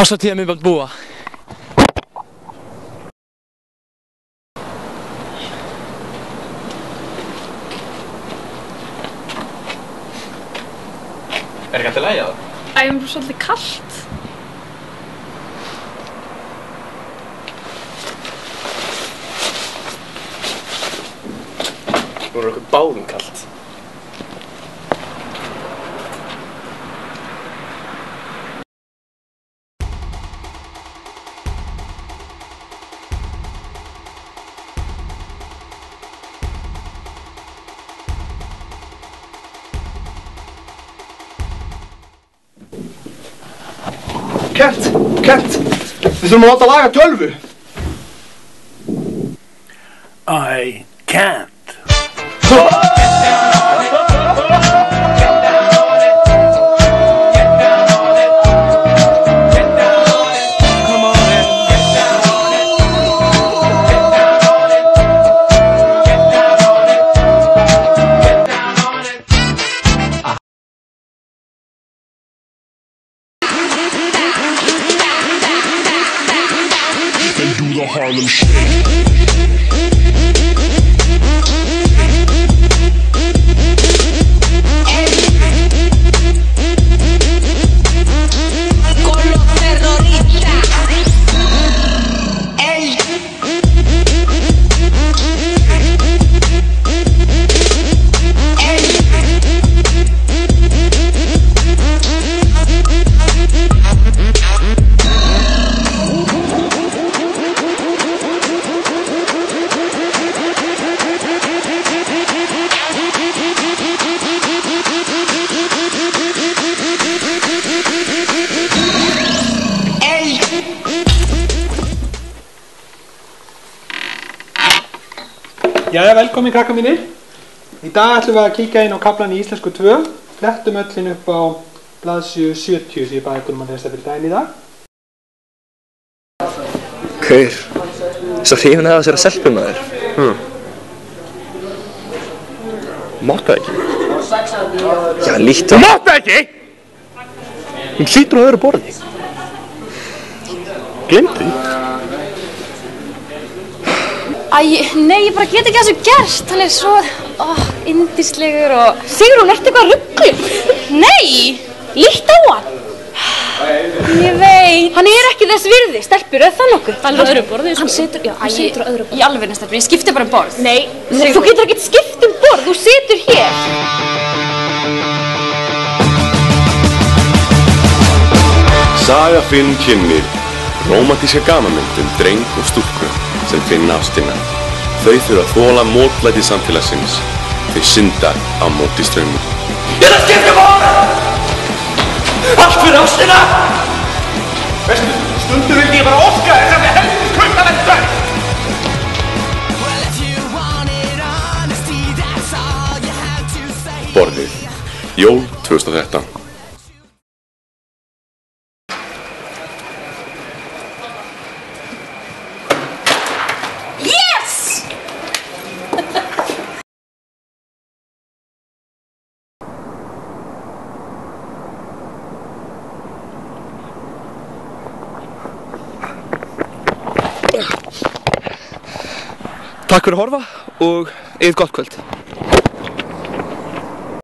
Ásatíða myndband búa. Ekki alltaf lægja það? Æ, mér er svolítið kalt. Nú er okkur báðum kalt. Kent, við þurfum að láta laga tölvu. I can't. Do the Harlem Shake. Jæja, velkomin krakka mínir. Í dag ætlum við að kíkja inn á kaflan í Íslensku 2. Flettum öllin upp á blaðsíðu 70 sem ég baði ykkur að lesa fyrir daginn í dag. Gaur, svo hrifin að þessari stelpu maður. Mátt það ekki? Já, líkt Þú mátt það ekki! Hún hlýtur á öðru borði. Gleymdu því. Æ, nei, ég bara get ekki að þessu gerst. Hann er svo, yndislegur og... Sigrún, ertu eitthvað rugluð? Nei, líkt á hann. Ég veit. Hann er ekki þess virði, stelpur, það nokkuð? Hann er á öðru borði, sko. Hann situr á öðru borði. Í alveg, stelpur, ég skipti bara um borð. Nei, þú getur ekkert skipt um borð, þú situr hér. Saga Finn kynnir rómantíska gamanmynd dreng og stúlku sem finna ástina. Þau þurfa að þola mótlæti samfélagsins. Þau synda á móti straumnum. Ég ætla að skipta borð! Allt fyrir ástina! Veistu, stundum vildi ég bara óska þess að við heldur kvölda þetta! Borðið. Jól 2013. Takk fyrir að horfa og eigið gott kvöld.